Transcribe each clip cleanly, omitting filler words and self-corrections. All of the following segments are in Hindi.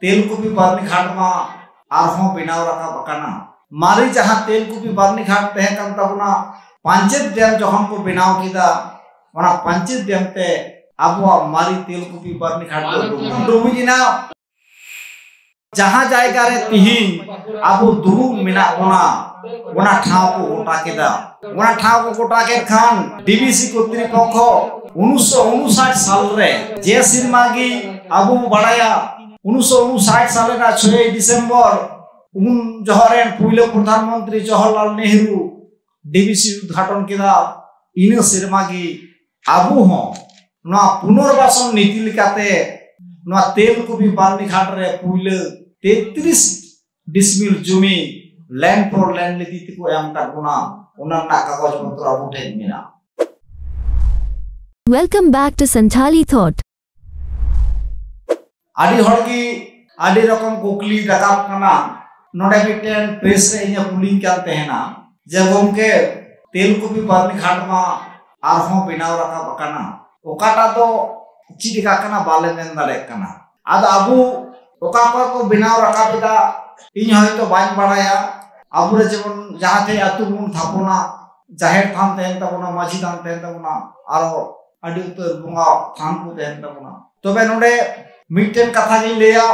तेलकुपी बारनीघाट मा आरहों बेनाव राकाब अकाना मारी जहां तेलकुपी बारनीघाट तहे कान ताबुना पांचेत डैम जखन को बेनाव किदा ओना पांचेत डैम ते आबुआ मारी तेलकुपी बारनीघाट को डुबुजिना जहां जायगा रे तिहिन आबु दुरु मेना ओना ठाव को गोटा केदा ओना ठाव को गोटा के खान डीबीसी कर्तृपक्ष 1959 साल रे जे सिरमागी आबु बड़ाया 1959 साल रे 6 डिसेम्बर उन जहरेन पुइले प्रधानमंत्री जवाहरलाल नेहरू डीबीसी उद्घाटन केदा इन सिरमागी आबु हो ना पुनर्वासन नीति लिकाते ना तेलकुपी बारनीघाट रे पुइले 33 डिसमिल जमी लैंड फॉर लैंड नीति को एम काटबुना ओना ना कागज पत्र आबु ठे मेना। Welcome back to Santhali Thought. आदि हड़की आदि रकम कुकली रकाब कना नोडे मिटेन प्रेस रे इया पुलिंग काते हेना जे गमके तेलकुपी बारनीघाट मा आरहों बेनाव राकाब अकाना ओकाटा तो चिदिका कना बाले मेन दाड़े कना आद आबु ओका को बेनाव राकाबदा इन हयतो बाइन बाड़ाया आबुरे जेबन जहां थे अतु बुन थापोना जाहेर थान तेन तबना माझी थान तेन तबना आरो आदि उतर बुंगा थान को तेन तबना तबे नोडे मिटेन कथा गे लेया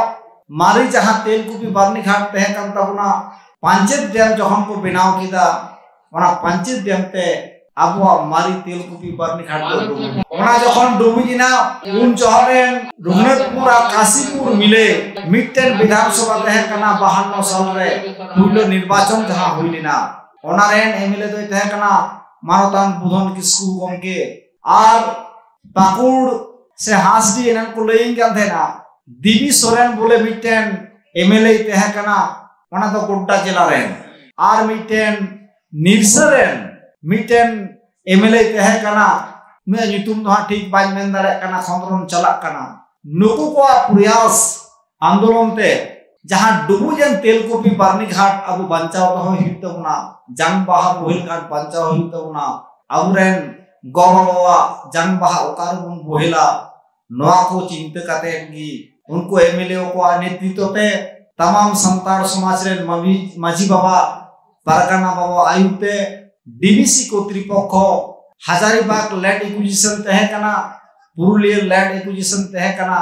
मारी जहां तेलकुपी बारनीघाट तहे कान तबना पांचेत डैम जखन को बेनाव किदा ओना पांचेत डैम ते आबुआ मारी तेलकुपी बारनीघाट को ओना जखन डुबुजिना उन जहरेन रघुनाथपुर आ काशीपुर मिले मिटेन विधानसभा तहे कना 52 साल रे पुइलो निर्वाचन जहां हुइलिना ओना रेन एमएलए दोय तहे कना मानतान बुधन किस्कु गमके आर पाकुड़ से हासडी एनन को लेइन कान थेना दिबी सोरेन बोले मिटेन एमएलए तहे कना ओना तो गोड्डा जिला रेन आर मिटेन निरसरेन मिटेन एमएलए तहे कना नुया नितुम दो ठीक बाय मेन दाड़े कना खंद्रन चलाक कना नुकु को प्रयास आंदोलन ते जहां डुबुजन तेलकुपी बारनीघाट आबु बंचाव दो हितबना जंग बाहा बोहिल घाट बंचाव हितबना आबुरेन गबवा जंग बाहा ओकारबुन बोहिला नोआ को चिंता काते गी उनको एमएलए को नेतृत्व ते तमाम संतान समाज रे माझी बाबा पारगाना बाबा आयुते डीबीसी कर्तृपक्ष हजारीबाग लैंड एक्विजिशन तहे कना पुरुलिया लैंड एक्विजिशन तहे कना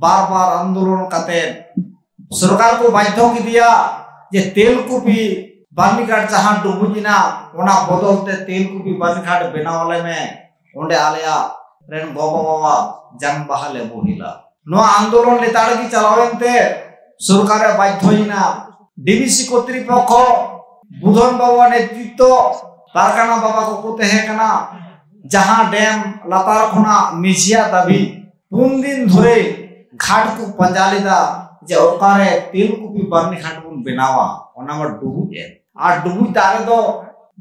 बार बार आंदोलन काते सरकार को बाध्य की दिया जे तेलकुपी बारनीघाट जहां डुबुजिना ओना बदलते तेलकुपी बारनीघाट बेनावले में ओंडे आलेया रेन गोबाबा जंग बहाले बोहिला नो आंदोलन लेताड़ की चलावेनते सरकार बाध्यइना डीबीसी कर्तृपक्ष बुधन बाबा नेतृत्व पारगाना बाबा को तहे कना जहां डैम लातार खना मिजिया दाबी 3 दिन धरे घाट को पंजालिदा जे ओकारे तेलकुपी बारनीघाट बुन बेनावा ओना मा डुबुजे आ डुबु तारे दो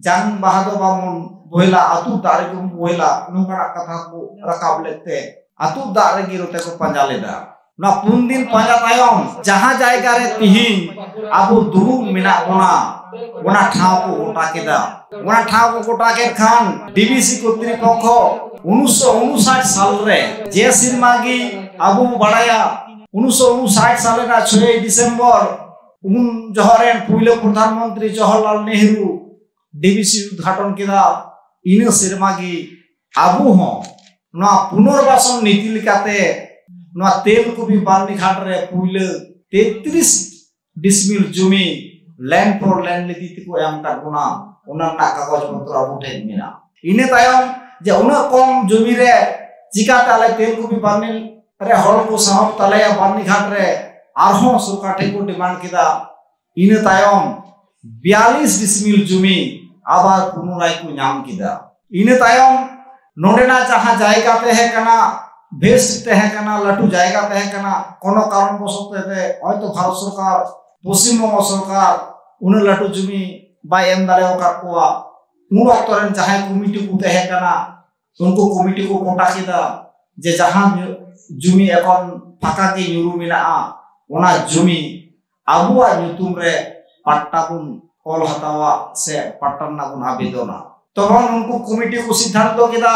जंग बहादो बामुन बोहिला अतु तारे को बोहिला नोकरा कथा को रकाब लेते अतु दारे गिरोते को पंजालिदा ना 3 दिन पंजा तायम जहां जायगा रे तिहिन आबु दुरु मेना ओना ठाव को गोटा केदा ओना ठाव को गोटा के खान डीबीसी कर्तृपक्ष 1959 साल रे जे सिरमागी आबु बड़ाया 1959 साल रे 6 डिसेम्बर उन जहरेन पुइले प्रधानमंत्री जवाहरलाल नेहरू डीबीसी उद्घाटन केदा इन सिरमागी आबु हो ना पुनर्वासन नीति लिकाते ना तेलकुपी बारनीघाट रे पुइले 33 डिसमिल जमी लैंड फॉर लैंड नीति को एम काटबुना ओना ना कागज पत्र आबु ठे मेना इने तायम जे उना कम जमी रे चिका ताले तेलकुपी बारनी रे हर को सहब ताले बारनीघाट रे आरहों सरकार ठे को डिमांड किदा इने तायम 42 डिसमिल जमी आबार पुनराय को नाम किदा इने तायम नोडेना जहां जायगा तहे कना बेस्ट तहे कना लटू जायगा तहे कना कोनो कारण बसते ते हयतो भारत सरकार पश्चिम बंग सरकार उन लटू जमी बाय एम दाड़े को उन अक्तरेन जहां कमिटी को तहे कना उनको कमिटी को कोटा किदा जे जहां जमी एकोन फाका के यूरू मिना ओना जमी आबुआ ᱧᱩᱛᱩᱢ रे पट्टा बुन ऑल हतावा से पट्टन ना बुन आवेदना तখন उनको कमिटी को सिद्धांत केदा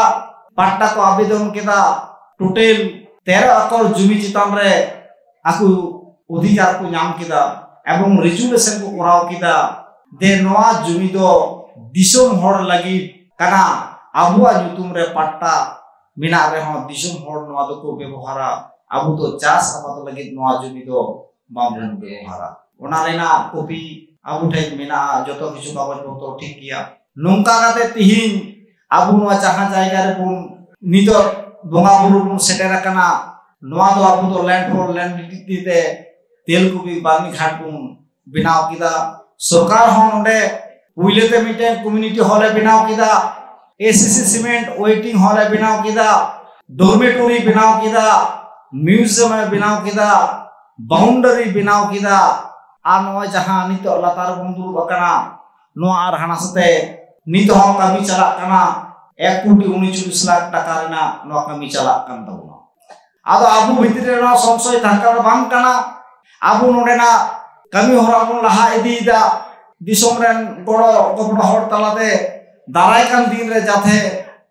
पट्टा को आवेदन केदा टोटल 13 एकड़ जमी चितान रे आकु अधिकार को नाम किदा एवं रिजुलेशन को कराव किदा दे नवा जुमी दो दिसोम हर लगी कना आबुआ जुतुम रे पट्टा मिना रे हो दिसोम हर नवा दो को व्यवहारा आबु तो चास आबाद लगी नवा जुमी दो बामुन व्यवहारा ओना रेना कॉपी आबु ठे मिना जतो किछु कागज पत्र ठीक किया नोंका काते तिहिन आबु नवा जहां जायगा रे बुन नितो बोंगा बुरु बुन सेटेरा कना नवा दो आबु तो लैंड फॉर लैंड दिते तेलकुपी बानी घाट बुन बिनाव किदा सरकार हो नोंडे पुइलेते मिटे कम्युनिटी हॉल बिनाव किदा एसीसी सीमेंट वेटिंग हॉल बिनाव किदा डॉर्मेटरी बिनाव किदा म्यूजियम बिनाव किदा बाउंड्री बिनाव किदा आ नवा जहां नितो लातार बुन दुरु बकना नवा आर हानासते नितो हो कमी चला कना 1 कोटी 39 लाख टाका रेना नवा कमी चला कन तबना आदो आबु भितरे ना संशय थाका बांग कना आबु नोडेना कमी होरा बुन लहा इदीदा दिसोम रेन गड़ो गपड़ा हर तलाते दाराय कान दिन रे जाथे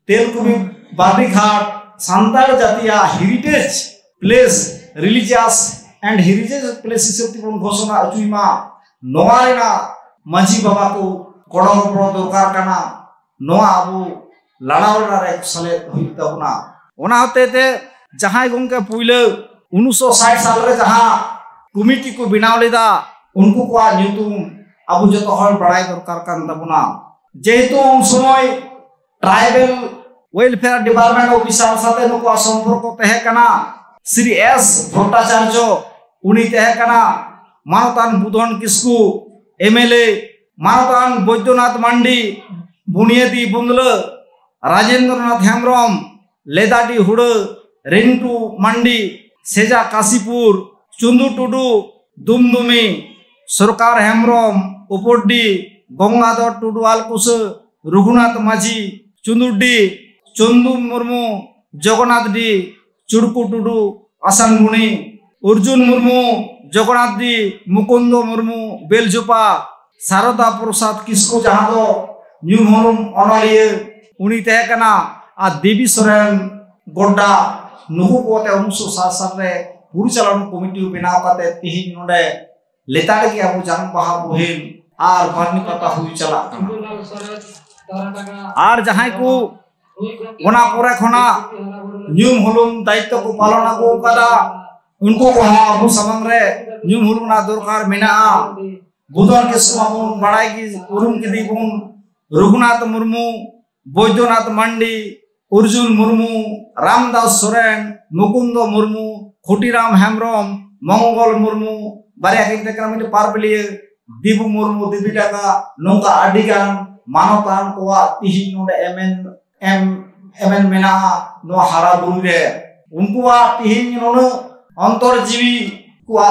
तेलकुपी बादी घाट सांताल जातिया heritage place religious and heritage place हिसाब बन घोषणा अचुइमा नोआ रेना मांझी बाबा को गड़ो गपड़ा दरकार कना नोआ आबु लड़ावड़ा रे सले हुई तबना ओना होते ते जहां गंके पुइले 1960 साल रे जहां कमिटी को बिनाव लेदा उनको को न्यूतुम आबु जतो हर बड़ाई दरकार कान तबना जेहेतु उन समय ट्राइबल वेलफेयर डिपार्टमेंट ऑफिसर साथे नुको संपर्क तहे कना श्री एस भट्टाचार्य उनी तहे कना मानतान बुधन किस्कू एमएलए मानतान बैद्यनाथ मांडी बुनियादी बुंदल राजेंद्रनाथ हेम्ब्रम लेदाडी हुड़ रिंटू मांडी सेजा काशीपुर चुंदू टुडू दुमदुमी सरकार हेम्ब्रम उपडी गंगाधर टुडू आलकुस रघुनाथ माझी चुंदुडी चंदू मुर्मू जगन्नाथ डी चुड़कू टुडू आसानगुणी अर्जुन मुर्मू जगन्नाथ डी मुकुंद मुर्मू बेलजुपा शारदा प्रसाद किस्कू जहां दो न्यू मोरम अनलिए उनी तहे कना आ देवी सोरेन गोड्डा नुहु कोते 1960 साल रे पुरुचालन कमिटी बनाव काते तिहिन नोडे लेताड़ की आबु जान बहा बोहिन आर बानी पता हुई चला आर जहां को ओना पोरे खना न्यू हुलुम दायित्व को पालन को कदा उनको को आबु समंग रे न्यू हुलुम ना दरकार मेना बुधन के सुमामुन बड़ाई की उरुम के दीबुन रघुनाथ मुर्मू बैद्यनाथ मांडी अर्जुन मुर्मू रामदास सोरेन मुकुंद मुर्मू खुटीराम हेम्ब्रम मंगल मुर्मू बारिया किनते कना मिटे पारबलिए दीबू मुर्मू दीबी टाका नोंका आडिगान मानवतान कोआ तिहि नोडे एमएन मेना नो हारा बुरु रे उनकुआ तिहि नोनो अंतरजीवी कोआ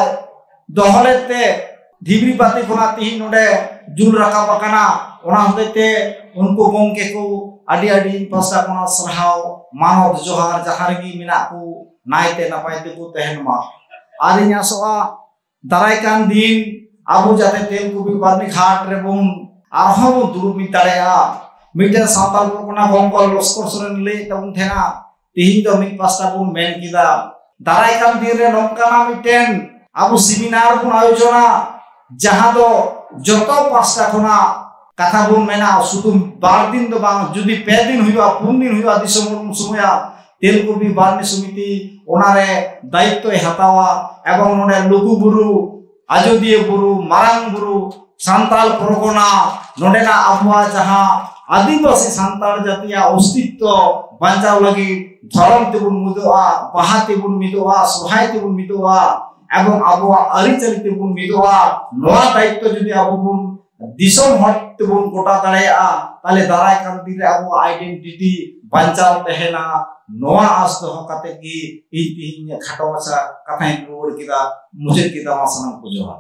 दोहलेते धिबरी पाती कोना तिहि नोडे जुल रका बकना ओना होते उनको गंके को आडी आडी पासा कोना सरहाव मानव जोहार जहारगी मिना को नायते नापायते को तहनमा आरिnya soa दारायकान दिन आबु जाते तेलकुपी बानी घाट रे बुन आरहो बु दुरुमी तारेया मिटे सावताल कोना गंगल लस्कर सोरेन ले तबुन थेना तिहिन दो मिट पास्ता बुन मेन किदा दारायकान दिन रे नोंकाना मिटेन आबु सेमिनार बुन आयोजना जहां दो जतो पास्ता कोना कथा बुन मेना सुतुम 12 दिन दो बांग जुदी 5 दिन हुआ 3 दिन हुआ दिसम समया तेलकुपी बानी समिति ओनारे दायित्व हतावा एवं नोडे लुगु बुरु आजोदिये बुरु मारांग बुरु सांताल परगना नोडेना आबुआ जहां आदिवासी सांताल जातिया अस्तित्व बांचाव लगी धर्म तेबुन मिदोआ बाहा तेबुन मिदोआ सहाय तेबुन मिदोआ एवं आबुआ अरिचली तेबुन मिदोआ नोआ दायित्व जुदी आबुन दिसम हट तेबुन गोटा दाड़ेया ताले दाराय कान दिन रे आबु आइडेंटिटी बांचाव तहेना नोआ आस दो काते की इ तिहिन खाटो माछा कथाई रोड किदा मुझे किदा मासनम को जोहार।